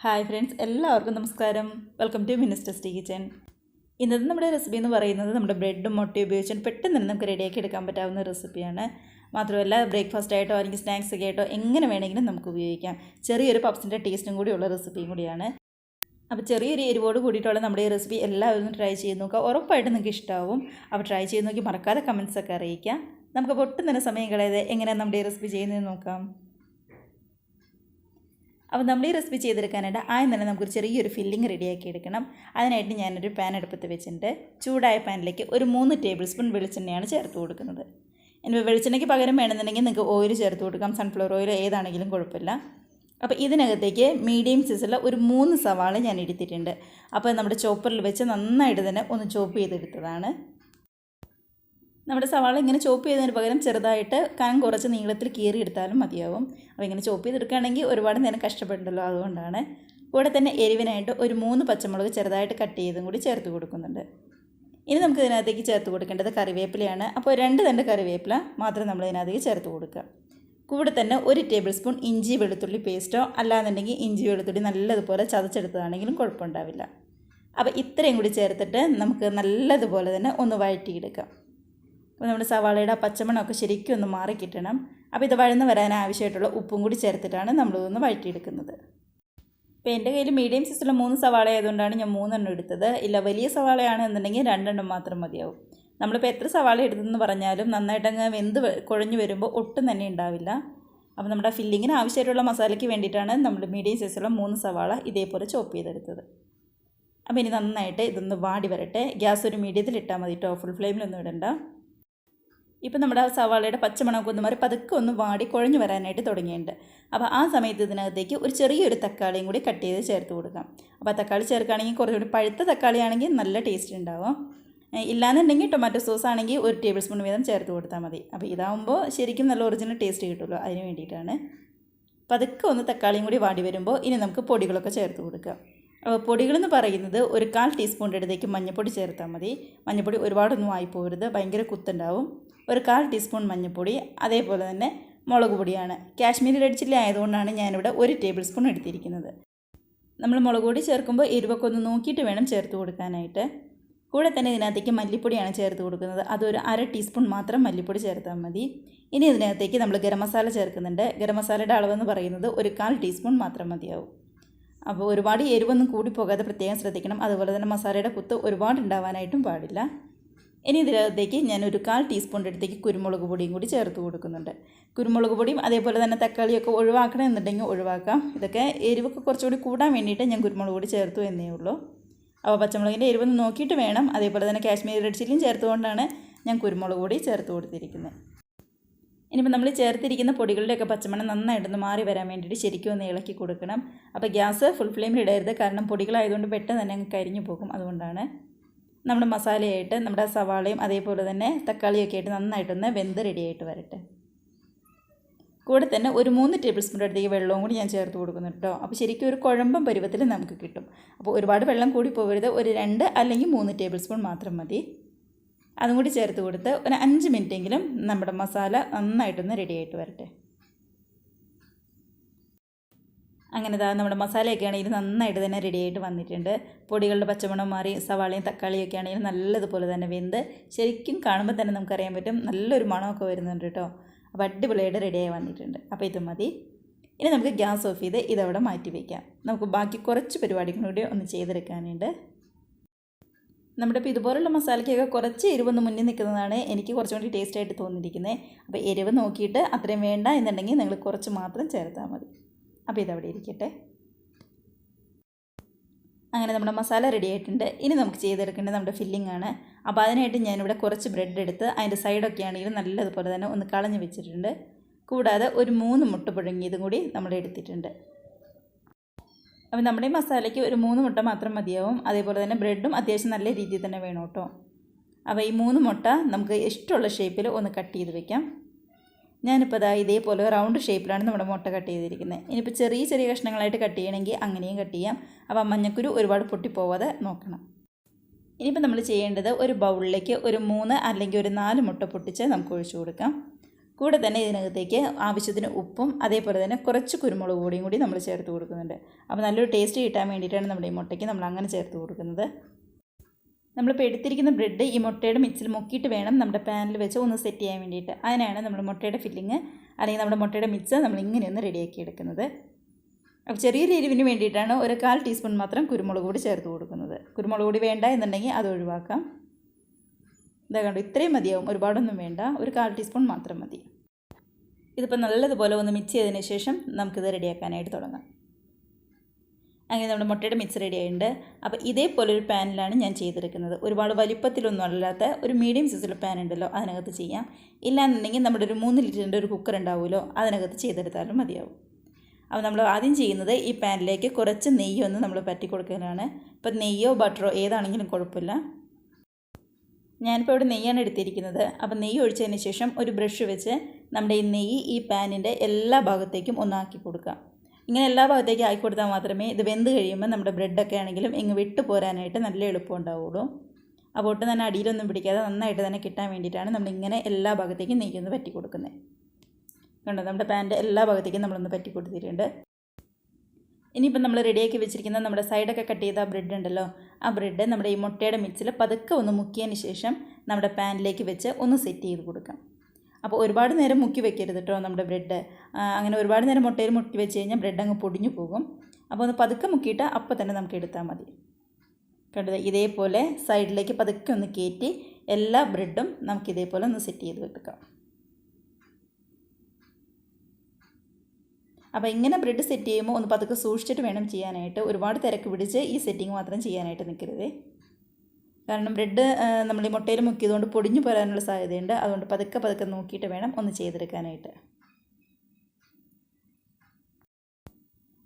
Hi friends, എല്ലാവർക്കും നമസ്കാരം. Welcome to Minna's tasty kitchen. ഇന്നത്തെ നമ്മുടെ റെസിപ്പി എന്ന് പറയുന്നത് നമ്മുടെ ബ്രെഡും മുട്ടയും ഉപയോഗിച്ച് പെട്ടെന്ന് തന്നെ നമുക്ക് റെഡിയാക്കി എടുക്കാൻ പറ്റാവുന്ന റെസിപ്പിയാണ്. മാത്രമല്ല ബ്രേക്ക്ഫാസ്റ്റ് ആയിട്ടോ അല്ലെങ്കിൽ സ്നാക്സ് ഒക്കെ ആയിട്ടോ എങ്ങനെ വേണമെങ്കിലും നമുക്ക് ഉപയോഗിക്കാം. ചെറിയൊരു പപ്സിൻ്റെ ടേസ്റ്റും കൂടിയുള്ള റെസിപ്പിയും കൂടിയാണ്. അപ്പോൾ ചെറിയൊരു എരിവോട് കൂടിയിട്ടുള്ള നമ്മുടെ ഈ റെസിപ്പി എല്ലാവരും ട്രൈ ചെയ്ത് നോക്കുക. ഉറപ്പായിട്ട് നിങ്ങൾക്ക് ഇഷ്ടമാവും. അപ്പോൾ ട്രൈ ചെയ്ത് നോക്കി മറക്കാതെ കമൻസൊക്കെ അറിയിക്കാം. നമുക്ക് ഒട്ടും തന്നെ സമയം കളയാതെ എങ്ങനെയാണ് നമ്മുടെ ഈ റെസിപ്പി ചെയ്യുന്നതെന്ന് നോക്കാം. അപ്പോൾ നമ്മൾ ഈ റെസിപ്പി ചെയ്തെടുക്കാനായിട്ട് ആദ്യം തന്നെ നമുക്കൊരു ചെറിയൊരു ഫില്ലിങ് റെഡിയാക്കി എടുക്കണം. അതിനായിട്ട് ഞാനൊരു പാൻ അടുപ്പത്ത് വെച്ചിട്ടുണ്ട്. ചൂടായ പാനിലേക്ക് ഒരു 3 ടേബിൾ സ്പൂൺ വെളിച്ചെണ്ണയാണ് ചേർത്ത് കൊടുക്കുന്നത്. ഇനി വെളിച്ചെണ്ണയ്ക്ക് പകരം വേണമെന്നുണ്ടെങ്കിൽ നിങ്ങൾക്ക് ഓയിൽ ചേർത്ത് കൊടുക്കാം. സൺഫ്ലവർ ഓയിൽ ഏതാണെങ്കിലും കുഴപ്പമില്ല. അപ്പോൾ ഇതിനകത്തേക്ക് മീഡിയം സൈസുള്ള ഒരു 3 സവാള ഞാൻ എടുത്തിട്ടുണ്ട്. അപ്പോൾ നമ്മുടെ ചോപ്പറിൽ വെച്ച് നന്നായിട്ട് തന്നെ ഒന്ന് ചോപ്പ് ചെയ്തെടുത്തതാണ്. നമ്മുടെ സവാള ഇങ്ങനെ ചോപ്പ് ചെയ്തതിന് പകരം ചെറുതായിട്ട് കനം കുറച്ച് നീളത്തിൽ കീറിയെടുത്താലും മതിയാവും. അപ്പോൾ ഇങ്ങനെ ചോപ്പ് ചെയ്തെടുക്കുകയാണെങ്കിൽ ഒരുപാട് നേരം കഷ്ടപ്പെടണ്ടല്ലോ, അതുകൊണ്ടാണ്. കൂടെ തന്നെ എരിവിനായിട്ട് ഒരു 3 പച്ചമുളക് ചെറുതായിട്ട് കട്ട് ചെയ്തും കൂടി ചേർത്ത് കൊടുക്കുന്നുണ്ട്. ഇനി നമുക്ക് ഇതിനകത്തേക്ക് ചേർത്ത് കൊടുക്കേണ്ടത് കറിവേപ്പിലയാണ്. അപ്പോൾ 2 തണ്ട് കറിവേപ്പില മാത്രം നമ്മൾ ഇതിനകത്തേക്ക് ചേർത്ത് കൊടുക്കുക. കൂടെ തന്നെ 1 ടേബിൾ സ്പൂൺ ഇഞ്ചി വെളുത്തുള്ളി പേസ്റ്റോ അല്ലാന്നുണ്ടെങ്കിൽ ഇഞ്ചി വെളുത്തുള്ളി നല്ലതുപോലെ ചതച്ചെടുത്തതാണെങ്കിലും കുഴപ്പമുണ്ടാവില്ല. അപ്പോൾ ഇത്രയും കൂടി ചേർത്തിട്ട് നമുക്ക് നല്ലതുപോലെ തന്നെ ഒന്ന് വഴറ്റിയെടുക്കാം. അപ്പോൾ നമ്മുടെ സവാളയുടെ പച്ചമണമൊക്കെ ശരിക്കും ഒന്ന് മാറി കിട്ടണം. അപ്പോൾ ഇത് വഴന്ന് വരാൻ ആവശ്യമായിട്ടുള്ള ഉപ്പും കൂടി ചേർത്തിട്ടാണ് നമ്മളിതൊന്ന് വഴറ്റിയെടുക്കുന്നത്. ഇപ്പോൾ എൻ്റെ കയ്യിൽ മീഡിയം സൈസുള്ള 3 സവാള ആയതുകൊണ്ടാണ് ഞാൻ 3 എണ്ണം എടുത്തത്. ഇല്ല, വലിയ സവാളയാണ് എന്നുണ്ടെങ്കിൽ 2 എണ്ണം മാത്രം മതിയാവും. നമ്മളിപ്പോൾ എത്ര സവാള എടുത്തെന്ന് പറഞ്ഞാലും നന്നായിട്ടങ്ങ് വെന്ത് കുഴഞ്ഞു വരുമ്പോൾ ഒട്ടും തന്നെ ഉണ്ടാവില്ല. അപ്പോൾ നമ്മുടെ ഫില്ലിങ്ങിന് ആവശ്യമായിട്ടുള്ള മസാലയ്ക്ക് വേണ്ടിയിട്ടാണ് നമ്മൾ മീഡിയം സൈസുള്ള 3 സവാള ഇതേപോലെ ചോപ്പ് ചെയ്തെടുത്തത്. അപ്പോൾ ഇനി നന്നായിട്ട് ഇതൊന്ന് വാടി വരട്ടെ. ഗ്യാസ് ഒരു മീഡിയത്തിൽ ഇട്ടാൽ മതി കേട്ടോ, ഫുൾ ഫ്ലെയിമിലൊന്നും ഇടണ്ട. ഇപ്പോൾ നമ്മുടെ സവാളയുടെ പച്ചമണമൊക്കെ ഒന്ന് മാറി പതുക്കെ ഒന്ന് വാടി കുഴഞ്ഞു വരാനായിട്ട് തുടങ്ങിയിട്ടുണ്ട്. അപ്പോൾ ആ സമയത്ത് ഇതിനകത്തേക്ക് ഒരു ചെറിയൊരു തക്കാളിയും കൂടി കട്ട് ചെയ്ത് ചേർത്ത് കൊടുക്കാം. അപ്പോൾ തക്കാളി ചേർക്കുകയാണെങ്കിൽ കുറച്ചുകൂടി പഴുത്ത തക്കാളിയാണെങ്കിൽ നല്ല ടേസ്റ്റ് ഉണ്ടാവും. ഇല്ലാന്നുണ്ടെങ്കിൽ ടൊമാറ്റോ സോസ് ആണെങ്കിൽ 1 ടേബിൾ സ്പൂൺ വീതം ചേർത്ത് കൊടുത്താൽ മതി. അപ്പോൾ ഇതാകുമ്പോൾ ശരിക്കും നല്ല ഒറിജിനൽ ടേസ്റ്റ് കിട്ടുമല്ലോ, അതിന് വേണ്ടിയിട്ടാണ്. പതുക്കെ ഒന്ന് തക്കാളിയും കൂടി വാടി വരുമ്പോൾ ഇനി നമുക്ക് പൊടികളൊക്കെ ചേർത്ത് കൊടുക്കാം. അപ്പോൾ പൊടികളെന്ന് പറയുന്നത് ഒരു 1/4 ടീസ്പൂണിൻ്റെ അടുത്തേക്ക് മഞ്ഞൾപ്പൊടി ചേർത്താൽ മതി. മഞ്ഞൾപ്പൊടി ഒരുപാടൊന്നും ആയിപ്പോകരുത്, ഭയങ്കര കുത്തുണ്ടാവും. ഒരു 1/4 ടീസ്പൂൺ മഞ്ഞൾപ്പൊടി, അതേപോലെ തന്നെ മുളക് പൊടിയാണ്. കാശ്മീരി റെഡ് ചില്ലി ആയതുകൊണ്ടാണ് ഞാനിവിടെ 1 ടേബിൾ സ്പൂൺ എടുത്തിരിക്കുന്നത്. നമ്മൾ മുളക് പൊടി ചേർക്കുമ്പോൾ എരിവൊക്കെ ഒന്ന് നോക്കിയിട്ട് വേണം ചേർത്ത് കൊടുക്കാനായിട്ട്. കൂടെ തന്നെ ഇതിനകത്തേക്ക് മല്ലിപ്പൊടിയാണ് ചേർത്ത് കൊടുക്കുന്നത്. അതൊരു 1/2 ടീസ്പൂൺ മാത്രം മല്ലിപ്പൊടി ചേർത്താൽ മതി. ഇനി ഇതിനകത്തേക്ക് നമ്മൾ ഗരം മസാല ചേർക്കുന്നുണ്ട്. ഗരം മസാലയുടെ അളവെന്ന് പറയുന്നത് ഒരു 1/4 ടീസ്പൂൺ മാത്രം മതിയാവും. അപ്പോൾ ഒരുപാട് എരിവൊന്നും കൂടി പോകാതെ പ്രത്യേകം ശ്രദ്ധിക്കണം. അതുപോലെ തന്നെ മസാലയുടെ കുത്ത് ഒരുപാട് ഉണ്ടാവാനായിട്ടും പാടില്ല. ഇനി ഇതിനകത്തേക്ക് ഞാനൊരു 1/4 ടീസ്പൂണിൻ്റെ അടുത്തേക്ക് കുരുമുളക് പൊടിയും കൂടി ചേർത്ത് കൊടുക്കുന്നുണ്ട്. കുരുമുളക് പൊടിയും അതേപോലെ തന്നെ തക്കാളിയൊക്കെ ഒഴിവാക്കണം എന്നുണ്ടെങ്കിൽ ഒഴിവാക്കാം. ഇതൊക്കെ എരിവൊക്കെ കുറച്ചുകൂടി കൂടാൻ വേണ്ടിയിട്ട് ഞാൻ കുരുമുളക് പൊടി ചേർത്തു എന്നേ ഉള്ളൂ. അപ്പോൾ പച്ചമുളകിൻ്റെ എരിവൊന്ന് നോക്കിയിട്ട് വേണം. അതേപോലെ തന്നെ കാശ്മീരി റെഡ് ചില്ലിയും ചേർത്തുകൊണ്ടാണ് ഞാൻ കുരുമുളക് പൊടി ചേർത്ത് കൊടുത്തിരിക്കുന്നത്. ഇനിയിപ്പോൾ നമ്മൾ ചേർത്തിരിക്കുന്ന പൊടികളുടെയൊക്കെ പച്ചമണം നന്നായിട്ടൊന്ന് മാറി വരാൻ വേണ്ടിയിട്ട് ശരിക്കും ഒന്ന് ഇളക്കി കൊടുക്കണം. അപ്പോൾ ഗ്യാസ് ഫുൾ ഫ്ലെയിമിൽ ഇടരുത്, കാരണം പൊടികളായതുകൊണ്ട് പെട്ടെന്ന് തന്നെ അങ്ങ് കരിഞ്ഞു പോകും. അതുകൊണ്ടാണ് നമ്മുടെ മസാലയായിട്ട് നമ്മുടെ സവാളയും അതേപോലെ തന്നെ തക്കാളിയൊക്കെ ആയിട്ട് നന്നായിട്ടൊന്ന് വെന്ത് റെഡിയായിട്ട് വരട്ടെ. കൂടെ തന്നെ ഒരു 3 ടേബിൾ സ്പൂൺ അടുത്തേക്ക് വെള്ളവും കൂടി ഞാൻ ചേർത്ത് കൊടുക്കുന്നുണ്ട് കേട്ടോ. അപ്പോൾ ശരിക്കും ഒരു കുഴമ്പം പരുവത്തിൽ നമുക്ക് കിട്ടും. അപ്പോൾ ഒരുപാട് വെള്ളം കൂടി പോകരുത്, ഒരു 2 അല്ലെങ്കിൽ 3 ടേബിൾ സ്പൂൺ മാത്രം മതി. അതും കൂടി ചേർത്ത് കൊടുത്ത് ഒരു 5 മിനിറ്റെങ്കിലും നമ്മുടെ മസാല നന്നായിട്ടൊന്ന് റെഡിയായിട്ട് വരട്ടെ. അങ്ങനെ നമ്മുടെ മസാലയൊക്കെ ആണെങ്കിൽ നന്നായിട്ട് തന്നെ റെഡിയായിട്ട് വന്നിട്ടുണ്ട്. പൊടികളുടെ പച്ചമണം മാറി സവാളയും തക്കാളിയൊക്കെ ആണെങ്കിൽ നല്ലതുപോലെ തന്നെ വെന്ത് ശരിക്കും കാണുമ്പോൾ തന്നെ നമുക്കറിയാൻ പറ്റും, നല്ലൊരു മണമൊക്കെ വരുന്നുണ്ട് കേട്ടോ. അപ്പോൾ അടിപൊളിയായിട്ട് റെഡിയായി വന്നിട്ടുണ്ട്. അപ്പോൾ ഇത് മതി. ഇനി നമുക്ക് ഗ്യാസ് ഓഫ് ചെയ്ത് ഇതവിടെ മാറ്റി വയ്ക്കാം. നമുക്ക് ബാക്കി കുറച്ച് പരിപാടികളും കൂടി ഒന്ന് ചെയ്തെടുക്കാനുണ്ട്. നമ്മുടെ ഇപ്പോൾ ഇതുപോലുള്ള മസാലയ്ക്കൊക്കെ കുറച്ച് എരിവൊന്ന് മുന്നിൽ നിൽക്കുന്നതാണ് എനിക്ക് കുറച്ചും കൂടി ടേസ്റ്റായിട്ട് തോന്നിയിരിക്കുന്നത്. അപ്പോൾ എരിവ് നോക്കിയിട്ട് അത്രയും വേണ്ട എന്നുണ്ടെങ്കിൽ നിങ്ങൾ കുറച്ച് മാത്രം ചേർത്താൽ മതി. അപ്പോൾ ഇതവിടെ ഇരിക്കട്ടെ. അങ്ങനെ നമ്മുടെ മസാല റെഡി ആയിട്ടുണ്ട്. ഇനി നമുക്ക് ചെയ്തെടുക്കേണ്ടത് നമ്മുടെ ഫില്ലിംഗ് ആണ്. അപ്പോൾ അതിനായിട്ട് ഞാനിവിടെ കുറച്ച് ബ്രെഡ് എടുത്ത് അതിൻ്റെ സൈഡൊക്കെ ആണെങ്കിലും നല്ലതുപോലെ തന്നെ ഒന്ന് കളഞ്ഞ് വെച്ചിട്ടുണ്ട്. കൂടാതെ ഒരു 3 മുട്ട പുഴുങ്ങിയതും കൂടി നമ്മൾ എടുത്തിട്ടുണ്ട്. അപ്പോൾ നമ്മുടെ ഈ മസാലയ്ക്ക് ഒരു 3 മുട്ട മാത്രം മതിയാവും. അതേപോലെ തന്നെ ബ്രെഡും അത്യാവശ്യം നല്ല രീതിയിൽ തന്നെ വേണം കേട്ടോ. അപ്പോൾ ഈ 3 മുട്ട നമുക്ക് ഇഷ്ടമുള്ള ഷേപ്പിൽ ഒന്ന് കട്ട് ചെയ്ത് വെക്കാം. ഞാനിപ്പോൾ ഇതേപോലെ റൗണ്ട് ഷേപ്പിലാണ് നമ്മുടെ മുട്ട കട്ട് ചെയ്തിരിക്കുന്നത്. ഇനിയിപ്പോൾ ചെറിയ ചെറിയ കഷ്ണങ്ങളായിട്ട് കട്ട് ചെയ്യണമെങ്കിൽ അങ്ങനെയും കട്ട് ചെയ്യാം. അപ്പോൾ മഞ്ഞക്കുരു ഒരുപാട് പൊട്ടിപ്പോവാതെ നോക്കണം. ഇനിയിപ്പോൾ നമ്മൾ ചെയ്യേണ്ടത് ഒരു ബൗളിലേക്ക് ഒരു 3 അല്ലെങ്കിൽ ഒരു 4 മുട്ട പൊട്ടിച്ച് നമുക്ക് ഒഴിച്ചു കൊടുക്കാം. കൂടെ തന്നെ ഇതിനകത്തേക്ക് ആവശ്യത്തിന് ഉപ്പും അതേപോലെ തന്നെ കുറച്ച് കുരുമുളക് പൊടിയും കൂടി നമ്മൾ ചേർത്ത് കൊടുക്കുന്നുണ്ട്. അപ്പോൾ നല്ലൊരു ടേസ്റ്റ് കിട്ടാൻ വേണ്ടിയിട്ടാണ് നമ്മുടെ ഈ മുട്ടയ്ക്ക് നമ്മൾ അങ്ങനെ ചേർത്ത് കൊടുക്കുന്നത്. നമ്മളിപ്പോൾ എടുത്തിരിക്കുന്ന ബ്രെഡ് ഈ മുട്ടയുടെ മിക്സിൽ മുക്കിയിട്ട് വേണം നമ്മുടെ പാനിൽ വെച്ച് ഒന്ന് സെറ്റ് ചെയ്യാൻ വേണ്ടിയിട്ട്. അതിനാണ് നമ്മൾ മുട്ടയുടെ ഫില്ലിങ് അല്ലെങ്കിൽ നമ്മുടെ മുട്ടയുടെ മിക്സ് നമ്മൾ ഇങ്ങനെയൊന്ന് റെഡിയാക്കി എടുക്കുന്നത്. അപ്പോൾ ചെറിയൊരു എരിവിന് വേണ്ടിയിട്ടാണ് ഒരു 1/4 ടീസ്പൂൺ മാത്രം കുരുമുളക് പൊടി ചേർത്ത് കൊടുക്കുന്നത്. കുരുമുളക് പൊടി വേണ്ട എന്നുണ്ടെങ്കിൽ അത് ഒഴിവാക്കാം. ഇതാ കണ്ടു, ഇത്രയും മതിയാവും, ഒരുപാടൊന്നും വേണ്ട, ഒരു 1/4 ടീസ്പൂൺ മാത്രം മതി. ഇതിപ്പോൾ നല്ലതുപോലെ ഒന്ന് മിക്സ് ചെയ്തതിന് ശേഷം നമുക്കിത് റെഡിയാക്കാനായിട്ട് തുടങ്ങാം. അങ്ങനെ നമ്മുടെ മുട്ടയുടെ മിക്സ് റെഡി ആയിട്ടുണ്ട്. അപ്പോൾ ഇതേപോലെ ഒരു പാനിലാണ് ഞാൻ ചെയ്തെടുക്കുന്നത്. ഒരുപാട് വലിപ്പത്തിലൊന്നും അല്ലാത്ത ഒരു മീഡിയം സൈസിലുള്ള പാൻ ഉണ്ടല്ലോ, അതിനകത്ത് ചെയ്യാം. ഇല്ലാന്നുണ്ടെങ്കിൽ നമ്മുടെ ഒരു 3 ലിറ്ററിൻ്റെ ഒരു കുക്കർ ഉണ്ടാവുമല്ലോ, അതിനകത്ത് ചെയ്തെടുത്താലും മതിയാവും. അപ്പോൾ നമ്മൾ ആദ്യം ചെയ്യുന്നത് ഈ പാനിലേക്ക് കുറച്ച് നെയ്യൊന്ന് നമ്മൾ പറ്റി കൊടുക്കാനാണ്. ഇപ്പോൾ നെയ്യോ ബട്ടറോ ഏതാണെങ്കിലും കുഴപ്പമില്ല. ഞാനിപ്പോൾ ഇവിടെ നെയ്യാണ് എടുത്തിരിക്കുന്നത്. അപ്പോൾ നെയ്യ് ഒഴിച്ചതിന് ശേഷം ഒരു ബ്രഷ് വെച്ച് നമ്മുടെ ഈ നെയ്യ് ഈ പാനിൻ്റെ എല്ലാ ഭാഗത്തേക്കും ഒന്നാക്കി കൊടുക്കാം. ഇങ്ങനെ എല്ലാ ഭാഗത്തേക്കും ആക്കി കൊടുത്താൽ മാത്രമേ ഇത് വെന്ത് കഴിയുമ്പോൾ നമ്മുടെ ബ്രെഡൊക്കെ ആണെങ്കിലും ഇങ്ങ് വിട്ടു പോരാനായിട്ട് നല്ല എളുപ്പം ഉണ്ടാവുള്ളൂ. അപ്പോൾ ഒട്ടും തന്നെ അടിയിലൊന്നും പിടിക്കാതെ നന്നായിട്ട് തന്നെ കിട്ടാൻ വേണ്ടിയിട്ടാണ് നമ്മളിങ്ങനെ എല്ലാ ഭാഗത്തേക്കും നെയ്യൊന്ന് പറ്റി കൊടുക്കുന്നത്. കണ്ടോ, നമ്മുടെ പാനിൻ്റെ എല്ലാ ഭാഗത്തേക്കും നമ്മളൊന്ന് പറ്റി കൊടുത്തിട്ടുണ്ട്. ഇനിയിപ്പോൾ നമ്മൾ റെഡിയാക്കി വെച്ചിരിക്കുന്ന നമ്മുടെ സൈഡൊക്കെ കട്ട് ചെയ്ത ബ്രെഡ് ഉണ്ടല്ലോ, ആ ബ്രെഡ് നമ്മുടെ ഈ മുട്ടയുടെ മിക്സിൽ പതുക്കെ ഒന്ന് മുക്കിയതിന് ശേഷം നമ്മുടെ പാനിലേക്ക് വെച്ച് ഒന്ന് സെറ്റ് ചെയ്ത് കൊടുക്കാം. അപ്പോൾ ഒരുപാട് നേരം മുക്കി വെക്കരുത് കേട്ടോ നമ്മുടെ ബ്രെഡ്. അങ്ങനെ ഒരുപാട് നേരം മുട്ടയിൽ മുക്കി വെച്ച് കഴിഞ്ഞാൽ ബ്രെഡ് അങ്ങ് പൊടിഞ്ഞു പോകും. അപ്പോൾ ഒന്ന് പതുക്കെ മുക്കിയിട്ട് അപ്പോൾ തന്നെ നമുക്ക് എടുത്താൽ മതി. കണ്ടത്, ഇതേപോലെ സൈഡിലേക്ക് പതുക്കെ ഒന്ന് കയറ്റി എല്ലാ ബ്രെഡും നമുക്കിതേപോലെ ഒന്ന് സെറ്റ് ചെയ്ത് വെക്കാം. അപ്പോൾ ഇങ്ങനെ ബ്രെഡ് സെറ്റ് ചെയ്യുമ്പോൾ ഒന്ന് പതുക്കെ സൂക്ഷിച്ചിട്ട് വേണം ചെയ്യാനായിട്ട്. ഒരുപാട് തിരക്ക് പിടിച്ച് ഈ സെറ്റിങ് മാത്രം ചെയ്യാനായിട്ട് നിൽക്കരുതേ. കാരണം ബ്രെഡ് നമ്മൾ ഈ മുട്ടയിൽ മുക്കിയതുകൊണ്ട് പൊടിഞ്ഞു പോരാനുള്ള സാധ്യതയുണ്ട്. അതുകൊണ്ട് പതുക്കെ പതുക്കെ നോക്കിയിട്ട് വേണം ഒന്ന് ചെയ്തെടുക്കാനായിട്ട്.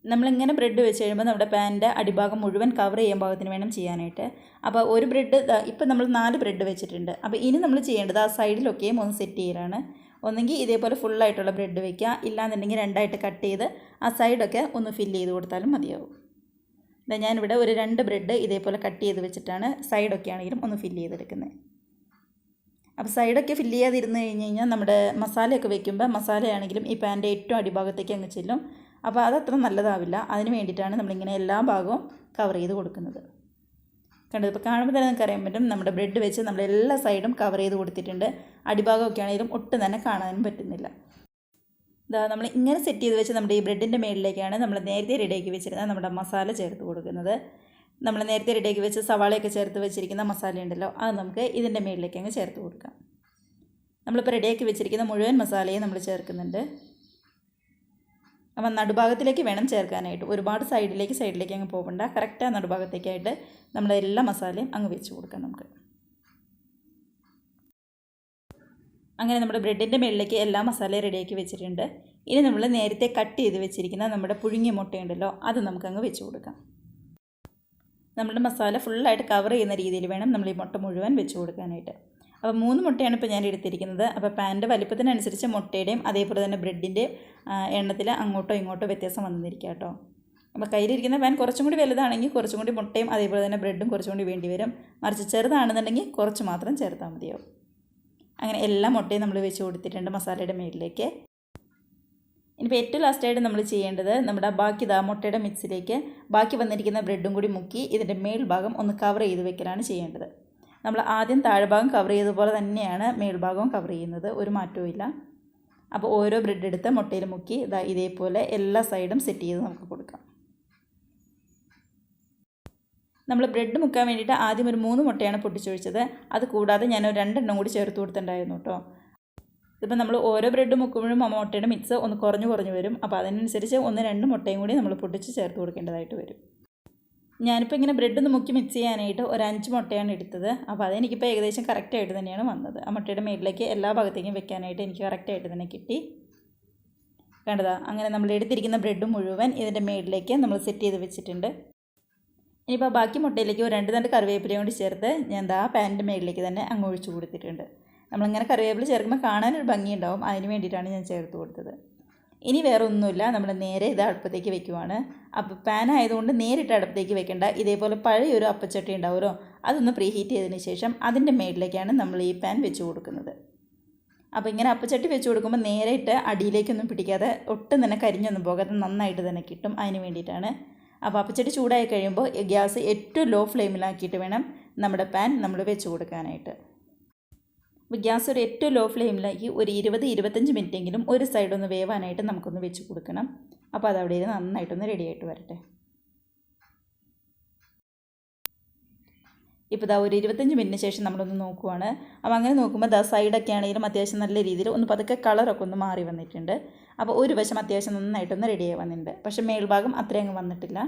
നമ്മളിങ്ങനെ ബ്രെഡ് വെച്ച് കഴിയുമ്പോൾ നമ്മുടെ പാനിൻ്റെ അടിഭാഗം മുഴുവൻ കവർ ചെയ്യാൻ പാകത്തിന് വേണം ചെയ്യാനായിട്ട്. അപ്പോൾ ഒരു ബ്രെഡ് ഇപ്പം നമ്മൾ 4 ബ്രെഡ് വെച്ചിട്ടുണ്ട്. അപ്പോൾ ഇനി നമ്മൾ ചെയ്യേണ്ടത് ആ സൈഡിലൊക്കെയും ഒന്ന് സെറ്റ് ചെയ്യലാണ്. ഒന്നെങ്കിൽ ഇതേപോലെ ഫുള്ളായിട്ടുള്ള ബ്രെഡ് വയ്ക്കുക, ഇല്ലാന്നുണ്ടെങ്കിൽ 2ആയിട്ട് കട്ട് ചെയ്ത് ആ സൈഡൊക്കെ ഒന്ന് ഫില്ല് ചെയ്ത് കൊടുത്താലും മതിയാവും. ഞാനിവിടെ ഒരു 2 ബ്രെഡ് ഇതേപോലെ കട്ട് ചെയ്ത് വെച്ചിട്ടാണ് സൈഡൊക്കെ ആണെങ്കിലും ഒന്ന് ഫില്ല് ചെയ്തെടുക്കുന്നത്. അപ്പോൾ സൈഡൊക്കെ ഫില്ല് ചെയ്യാതിരുന്ന് കഴിഞ്ഞ് കഴിഞ്ഞാൽ നമ്മുടെ മസാലയൊക്കെ വെക്കുമ്പോൾ മസാലയാണെങ്കിലും ഈ പാൻ്റെ ഏറ്റവും അടിഭാഗത്തേക്ക് അങ്ങ് ചെല്ലും. അപ്പോൾ അതത്ര നല്ലതാവില്ല. അതിന് വേണ്ടിയിട്ടാണ് നമ്മളിങ്ങനെ എല്ലാ ഭാഗവും കവർ ചെയ്ത് കൊടുക്കുന്നത്. കണ്ടത്, ഇപ്പോൾ കാണുമ്പോൾ തന്നെ നമുക്ക് അറിയാൻ പറ്റും നമ്മുടെ ബ്രെഡ് വെച്ച് നമ്മൾ എല്ലാ സൈഡും കവർ ചെയ്ത് കൊടുത്തിട്ടുണ്ട്. അടിഭാഗമൊക്കെ ആണെങ്കിലും ഒട്ടും തന്നെ കാണാനും പറ്റുന്നില്ല. ഇതാ നമ്മൾ ഇങ്ങനെ സെറ്റ് ചെയ്ത് വെച്ച് നമ്മുടെ ഈ ബ്രെഡിൻ്റെ മേളിലേക്കാണ് നമ്മൾ നേരത്തെ റെഡിയാക്കി വെച്ചിരുന്നത് നമ്മുടെ മസാല ചേർത്ത് കൊടുക്കുന്നത്. നമ്മൾ നേരത്തെ റെഡിയാക്കി വെച്ച് സവാളയൊക്കെ ചേർത്ത് വെച്ചിരിക്കുന്ന മസാല ഉണ്ടല്ലോ, അത് നമുക്ക് ഇതിൻ്റെ മേളിലേക്ക് അങ്ങ് ചേർത്ത് കൊടുക്കാം. നമ്മളിപ്പോൾ റെഡിയാക്കി വെച്ചിരിക്കുന്ന മുഴുവൻ മസാലയും നമ്മൾ ചേർക്കുന്നുണ്ട്. അപ്പം നടുഭാഗത്തിലേക്ക് വേണം ചേർക്കാനായിട്ട്. ഒരുപാട് സൈഡിലേക്ക് അങ്ങ് പോകണ്ട. കറക്റ്റ് ആ നടുഭാഗത്തേക്കായിട്ട് നമ്മൾ എല്ലാ മസാലയും അങ്ങ് വെച്ച് കൊടുക്കാം നമുക്ക്. അങ്ങനെ നമ്മുടെ ബ്രെഡിൻ്റെ മേളിലേക്ക് എല്ലാ മസാലയും റെഡിയാക്കി വെച്ചിട്ടുണ്ട്. ഇനി നമ്മൾ നേരത്തെ കട്ട് ചെയ്ത് വെച്ചിരിക്കുന്ന നമ്മുടെ പുഴുങ്ങിയ മുട്ടയുണ്ടല്ലോ, അത് നമുക്കങ്ങ് വെച്ച് കൊടുക്കാം. നമ്മുടെ മസാല ഫുള്ളായിട്ട് കവർ ചെയ്യുന്ന രീതിയിൽ വേണം നമ്മൾ ഈ മുട്ട മുഴുവൻ വെച്ച് കൊടുക്കാനായിട്ട്. അപ്പോൾ 3 മുട്ടയാണ് ഇപ്പോൾ ഞാൻ എടുത്തിരിക്കുന്നത്. അപ്പോൾ പാനിൻ്റെ വലിപ്പത്തിനനുസരിച്ച് മുട്ടയുടെയും അതേപോലെ തന്നെ ബ്രെഡിൻ്റെയും എണ്ണത്തിൽ അങ്ങോട്ടോ ഇങ്ങോട്ടോ വ്യത്യാസം വന്നിരിക്കുക കേട്ടോ. അപ്പോൾ കയ്യിലിരിക്കുന്ന പാൻ കുറച്ചും കൂടി വലുതാണെങ്കിൽ കുറച്ചും കൂടി മുട്ടയും അതേപോലെ തന്നെ ബ്രെഡും കുറച്ചും കൂടി വേണ്ടി വരും. മറിച്ച് ചെറുതാണെന്നുണ്ടെങ്കിൽ കുറച്ച് മാത്രം ചേർത്താൽ മതിയാവും. അങ്ങനെ എല്ലാ മുട്ടയും നമ്മൾ വെച്ച് കൊടുത്തിട്ടുണ്ട് മസാലയുടെ മേളിലേക്ക്. ഇനിയിപ്പോൾ ഏറ്റവും ലാസ്റ്റായിട്ട് നമ്മൾ ചെയ്യേണ്ടത് നമ്മുടെ ബാക്കി മുട്ടയുടെ മിക്സിലേക്ക് ബാക്കി വന്നിരിക്കുന്ന ബ്രെഡും കൂടി മുക്കി ഇതിൻ്റെ മേൽഭാഗം ഒന്ന് കവർ ചെയ്ത് വെക്കലാണ് ചെയ്യേണ്ടത്. നമ്മൾ ആദ്യം താഴ്ഭാഗം കവർ ചെയ്തതുപോലെ തന്നെയാണ് മേൽഭാഗവും കവർ ചെയ്യുന്നത്, ഒരു മാറ്റവും ഇല്ല. അപ്പോൾ ഓരോ ബ്രെഡ് എടുത്ത് മുട്ടയിൽ മുക്കി ഇതേപോലെ എല്ലാ സൈഡും സെറ്റ് ചെയ്ത് നമുക്ക് കൊടുക്കാം. നമ്മൾ ബ്രെഡ് മുക്കാൻ വേണ്ടിയിട്ട് ആദ്യം ഒരു 3 മുട്ടയാണ് പൊട്ടിച്ചൊഴിച്ചത്. അത് കൂടാതെ ഞാൻ ഒരു 2 എണ്ണം കൂടി ചേർത്ത് കൊടുത്തിട്ടുണ്ടായിരുന്നു കേട്ടോ. ഇതിപ്പോൾ നമ്മൾ ഓരോ ബ്രെഡ് മുക്കുമ്പോഴും ആ മുട്ടയുടെ മിക്സ് ഒന്ന് കുറഞ്ഞു വരും. അപ്പോൾ അതിനനുസരിച്ച് 1-2 മുട്ടയും കൂടി നമ്മൾ പൊട്ടിച്ച് ചേർത്ത് കൊടുക്കേണ്ടതായിട്ട് വരും. ഞാനിപ്പോൾ ഇങ്ങനെ ബ്രെഡ് ഒന്ന് മുക്കി മിക്സ് ചെയ്യാനായിട്ട് ഒരു 5 മുട്ടയാണ് എടുത്തത്. അപ്പോൾ അതെനിക്കിപ്പോൾ ഏകദേശം കറക്റ്റായിട്ട് തന്നെയാണ് വന്നത്. ആ മുട്ടയുടെ മേളിലേക്ക് എല്ലാ ഭാഗത്തേക്കും വെക്കാനായിട്ട് എനിക്ക് കറക്റ്റായിട്ട് തന്നെ കിട്ടി. കണ്ടതാ, അങ്ങനെ നമ്മൾ എടുത്തിരിക്കുന്ന ബ്രെഡ് മുഴുവൻ ഇതിൻ്റെ മേളിലേക്ക് നമ്മൾ സെറ്റ് ചെയ്ത് വെച്ചിട്ടുണ്ട്. ഇനിയിപ്പോൾ ബാക്കി മുട്ടയിലേക്ക് ഒരു 2 തണ്ട് കറിവേപ്പിലയും കൂടി ചേർത്ത് ഞാൻ ആ പാനിൻ്റെ മേളിലേക്ക് തന്നെ അങ്ങ് ഒഴിച്ച് കൊടുത്തിട്ടുണ്ട്. നമ്മളിങ്ങനെ കറിവേപ്പില ചേർക്കുമ്പോൾ കാണാനൊരു ഭംഗിയുണ്ടാവും, അതിന് വേണ്ടിയിട്ടാണ് ഞാൻ ചേർത്ത് കൊടുത്തത്. ഇനി വേറെ ഒന്നുമില്ല, നമ്മൾ നേരെ ഇത് അടുപ്പത്തേക്ക് വെക്കുവാണ്. അപ്പോൾ പാൻ ആയതുകൊണ്ട് നേരിട്ട് അടുപ്പത്തേക്ക് വെക്കേണ്ട. ഇതേപോലെ പഴയൊരു അപ്പച്ചട്ടി ഉണ്ടാവുമല്ലോ, അതൊന്ന് പ്രീഹീറ്റ് ചെയ്തതിന് ശേഷം അതിൻ്റെ മേളിലേക്കാണ് നമ്മൾ ഈ പാൻ വെച്ച് കൊടുക്കുന്നത്. അപ്പോൾ ഇങ്ങനെ അപ്പച്ചട്ടി വെച്ച് കൊടുക്കുമ്പോൾ നേരിട്ട് അടിയിലേക്കൊന്നും പിടിക്കാതെ ഒട്ടും തന്നെ കരിഞ്ഞൊന്നും പോകാതെ നന്നായിട്ട് തന്നെ കിട്ടും. അതിന് വേണ്ടിയിട്ടാണ്. അപ്പോൾ അപ്പച്ചട്ടി ചൂടായി കഴിയുമ്പോൾ ഗ്യാസ് ഏറ്റവും ലോ ഫ്ലെയിമിലാക്കിയിട്ട് വേണം നമ്മുടെ പാൻ നമ്മൾ വെച്ച് കൊടുക്കാനായിട്ട്. അപ്പോൾ ഗ്യാസ് ഒരു ഏറ്റവും ലോ ഫ്ലെയിമിലാക്കി ഒരു 20-25 മിനിറ്റെങ്കിലും ഒരു സൈഡൊന്ന് വേവാനായിട്ട് നമുക്കൊന്ന് വെച്ച് കൊടുക്കണം. അപ്പോൾ അത് അവിടെ നന്നായിട്ടൊന്ന് റെഡിയായിട്ട് വരട്ടെ. ഇപ്പോൾ ഒരു 25 മിനിറ്റിന് ശേഷം നമ്മളൊന്ന് നോക്കുവാണ്. അപ്പോൾ അങ്ങനെ നോക്കുമ്പോൾ സൈഡൊക്കെ ആണെങ്കിലും അത്യാവശ്യം നല്ല രീതിയിൽ ഒന്ന് പതുക്കെ കളറൊക്കെ ഒന്ന് മാറി വന്നിട്ടുണ്ട്. അപ്പോൾ ഒരു വശം അത്യാവശ്യം നന്നായിട്ടൊന്ന് റെഡിയായി വന്നിട്ടുണ്ട്. പക്ഷേ മേൽഭാഗം അത്രയും അങ്ങ് വന്നിട്ടില്ല.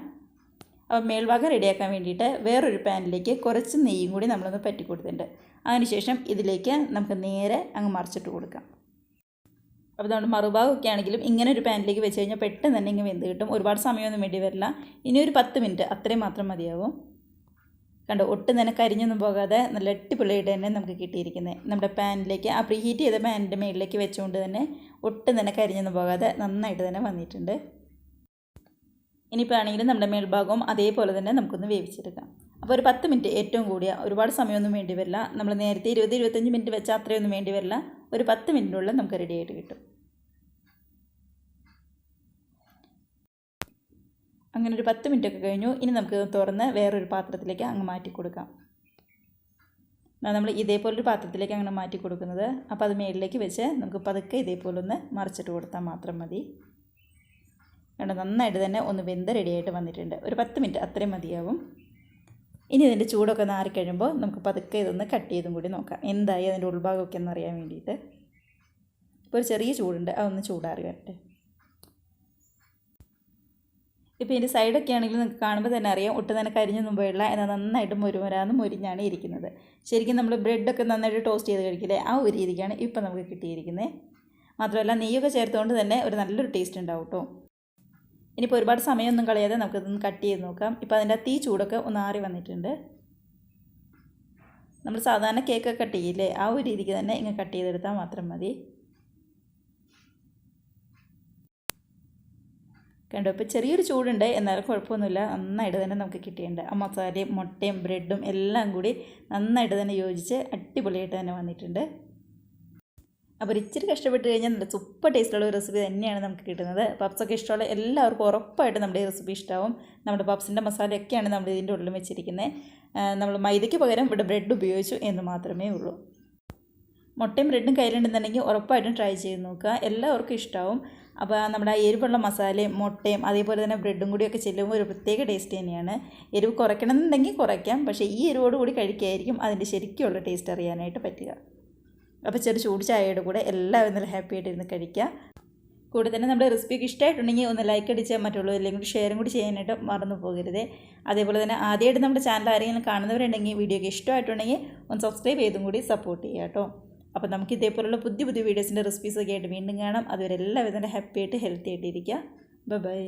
അപ്പോൾ മേൽഭാഗം റെഡിയാക്കാൻ വേണ്ടിയിട്ട് വേറൊരു പാനിലേക്ക് കുറച്ച് നെയ്യും കൂടി നമ്മളൊന്ന് പറ്റി കൊടുത്തിട്ടുണ്ട്. അതിനുശേഷം ഇതിലേക്ക് നമുക്ക് നേരെ അങ്ങ് മറിച്ചിട്ട് കൊടുക്കാം. അപ്പോൾ നമ്മുടെ മറുഭാഗമൊക്കെ ആണെങ്കിലും ഇങ്ങനെ ഒരു പാനിലേക്ക് വെച്ച് കഴിഞ്ഞാൽ പെട്ടെന്ന് തന്നെ ഇങ്ങനെ വെന്ത് കിട്ടും. ഒരുപാട് സമയമൊന്നും വേണ്ടി വരില്ല. ഇനി ഒരു 10 മിനിറ്റ് അത്രയും മാത്രം മതിയാവും. കണ്ടോ, ഒട്ടും തന്നെ കരിഞ്ഞൊന്നും പോകാതെ നല്ല അടിപൊളിയായിട്ട് തന്നെ നമുക്ക് കിട്ടിയിരിക്കുന്നത്. നമ്മുടെ പാനിലേക്ക് ആ പ്രീഹീറ്റ് ചെയ്ത പാനിൻ്റെ മുകളിലേക്ക് വെച്ചുകൊണ്ട് തന്നെ ഒട്ടും തന്നെ കരിഞ്ഞൊന്നും പോകാതെ നന്നായിട്ട് തന്നെ വന്നിട്ടുണ്ട്. ഇനിയിപ്പോൾ ആണെങ്കിലും നമ്മുടെ മേൽഭാഗവും അതേപോലെ തന്നെ നമുക്കൊന്ന് വേവിച്ചെടുക്കാം. അപ്പോൾ ഒരു 10 മിനിറ്റ് ഏറ്റവും കൂടിയ, ഒരുപാട് സമയമൊന്നും വേണ്ടി വരില്ല. നമ്മൾ നേരത്തെ 20-25 മിനിറ്റ് വെച്ചാൽ അത്രയൊന്നും വേണ്ടി വരില്ല. ഒരു 10 മിനിറ്റിനുള്ളിൽ നമുക്ക് റെഡി ആയിട്ട് കിട്ടും. അങ്ങനെ ഒരു 10 മിനിറ്റൊക്കെ കഴിഞ്ഞു. ഇനി നമുക്ക് തുറന്ന് വേറൊരു പാത്രത്തിലേക്ക് അങ്ങ് മാറ്റി കൊടുക്കാം. നമ്മൾ ഇതേപോലൊരു പാത്രത്തിലേക്ക് അങ്ങനെ മാറ്റി കൊടുക്കുന്നത്. അപ്പോൾ അത് മേളിലേക്ക് വെച്ച് നമുക്ക് പതുക്കെ ഇതേപോലെ ഒന്ന് മറിച്ചിട്ട് കൊടുത്താൽ മാത്രം മതി. കണ്ടോ, നന്നായിട്ട് തന്നെ ഒന്ന് വെന്ത് റെഡിയായിട്ട് വന്നിട്ടുണ്ട്. ഒരു 10 മിനിറ്റ് അത്രയും മതിയാവും. ഇനി ഇതിൻ്റെ ചൂടൊക്കെ ഒന്ന് ആറിക്കഴിയുമ്പോൾ നമുക്ക് പതുക്കെ ഇതൊന്ന് കട്ട് ചെയ്തും കൂടി നോക്കാം എന്തായി അതിൻ്റെ ഉൾഭാഗമൊക്കെ ഒന്ന് അറിയാൻ വേണ്ടിയിട്ട്. ഇപ്പോൾ ഒരു ചെറിയ ചൂടുണ്ട്, അതൊന്ന് ചൂടാറി വരട്ടെ. ഇപ്പോൾ ഇതിൻ്റെ സൈഡൊക്കെ ആണെങ്കിലും നിങ്ങൾക്ക് കാണുമ്പോൾ തന്നെ അറിയാം ഒട്ടും തന്നെ കരിഞ്ഞൊന്നും പോയില്ല. എന്നാൽ നന്നായിട്ട് മുരുമുരാന്ന് മുരിഞ്ഞാണ് ഇരിക്കുന്നത്. ശരിക്കും നമ്മൾ ബ്രെഡൊക്കെ നന്നായിട്ട് ടോസ്റ്റ് ചെയ്ത് കഴിക്കില്ലേ, ആ ഒരു രീതിക്കാണ് ഇപ്പോൾ നമുക്ക് കിട്ടിയിരിക്കുന്നത്. മാത്രമല്ല നെയ്യൊക്കെ ചേർത്തുകൊണ്ട് തന്നെ ഒരു നല്ലൊരു ടേസ്റ്റ് ഉണ്ടാവും കേട്ടോ. ഇനിയിപ്പോൾ ഒരുപാട് സമയമൊന്നും കളയാതെ നമുക്കിതൊന്ന് കട്ട് ചെയ്ത് നോക്കാം. ഇപ്പോൾ അതിൻ്റെ തീ ചൂടൊക്കെ ഒന്ന് ആറി വന്നിട്ടുണ്ട്. നമ്മൾ സാധാരണ കേക്കൊക്കെ കട്ട് ചെയ്യില്ലേ, ആ ഒരു രീതിക്ക് തന്നെ ഇങ്ങനെ കട്ട് ചെയ്തെടുത്താൽ മാത്രം മതി. കണ്ടോ, ഇപ്പോൾ ചെറിയൊരു ചൂടുണ്ട്, എന്നാലും കുഴപ്പമൊന്നുമില്ല. നന്നായിട്ട് തന്നെ നമുക്ക് കിട്ടിയിട്ടുണ്ട്. ആ മസാലയും മുട്ടയും ബ്രെഡും എല്ലാം കൂടി നന്നായിട്ട് തന്നെ യോജിച്ച് അടിപൊളിയായിട്ട് തന്നെ വന്നിട്ടുണ്ട്. അപ്പോൾ ഇച്ചിരി കഷ്ടപ്പെട്ട് കഴിഞ്ഞാൽ നല്ല സൂപ്പർ ടേസ്റ്റുള്ള ഒരു റെസിപ്പി തന്നെയാണ് നമുക്ക് കിട്ടുന്നത്. പപ്സൊക്കെ ഇഷ്ടമുള്ള എല്ലാവർക്കും ഉറപ്പായിട്ട് നമ്മുടെ ഈ റെസിപ്പി ഇഷ്ടമാവും. നമ്മുടെ പപ്സിൻ്റെ മസാലയൊക്കെയാണ് നമ്മൾ ഇതിൻ്റെ ഉള്ളിൽ വെച്ചിരിക്കുന്നത്. നമ്മൾ മൈദയ്ക്ക് പകരം ഇവിടെ ബ്രെഡ് ഉപയോഗിച്ചു എന്ന് മാത്രമേ ഉള്ളൂ. മുട്ടയും ബ്രെഡും കയ്യിലുണ്ടെന്നുണ്ടെങ്കിൽ ഉറപ്പായിട്ടും ട്രൈ ചെയ്ത് നോക്കുക, എല്ലാവർക്കും ഇഷ്ടമാവും. അപ്പോൾ നമ്മുടെ ആ എരിവുള്ള മസാലയും മുട്ടയും അതേപോലെ തന്നെ ബ്രെഡും കൂടിയൊക്കെ ചെല്ലുമ്പോൾ ഒരു പ്രത്യേക ടേസ്റ്റ് തന്നെയാണ്. എരിവ് കുറയ്ക്കണമെന്നുണ്ടെങ്കിൽ കുറയ്ക്കാം, പക്ഷേ ഈ എരിവോടുകൂടി കഴിക്കുകയായിരിക്കും അതിൻ്റെ ശരിക്കുള്ള ടേസ്റ്റ് അറിയാനായിട്ട് പറ്റുക. അപ്പോൾ ചെറു ചൂട് ചായയുടെ കൂടെ എല്ലാവരും നല്ല ഹാപ്പി ആയിട്ടിരുന്ന് കഴിക്കുക. കൂടെ തന്നെ നമ്മുടെ റെസിപ്പിയൊക്കെ ഇഷ്ടമായിട്ടുണ്ടെങ്കിൽ ഒന്ന് ലൈക്ക് അടിച്ച് മറ്റുള്ളവരിലേക്ക് കൂടി ഷെയറും കൂടി ചെയ്യാനായിട്ട് മറന്നു പോകരുത്. അതേപോലെ തന്നെ ആദ്യമായിട്ട് നമ്മുടെ ചാനൽ ആരെങ്കിലും കാണുന്നവരുണ്ടെങ്കിൽ വീഡിയോയ്ക്ക് ഇഷ്ടമായിട്ടുണ്ടെങ്കിൽ ഒന്ന് സബ്സ്ക്രൈബ് ചെയ്തും കൂടി സപ്പോർട്ട് ചെയ്യുക കേട്ടോ. അപ്പോൾ നമുക്ക് ഇതേപോലുള്ള പുതിയ പുതിയ വീഡിയോസിൻ്റെ റെസിപ്പീസൊക്കെ ആയിട്ട് വീണ്ടും കാണാം. അതുവരെ എല്ലാവരും തന്നെ ഹാപ്പി ആയിട്ട് ഹെൽത്തി ആയിട്ടിരിക്കുക. ബൈ.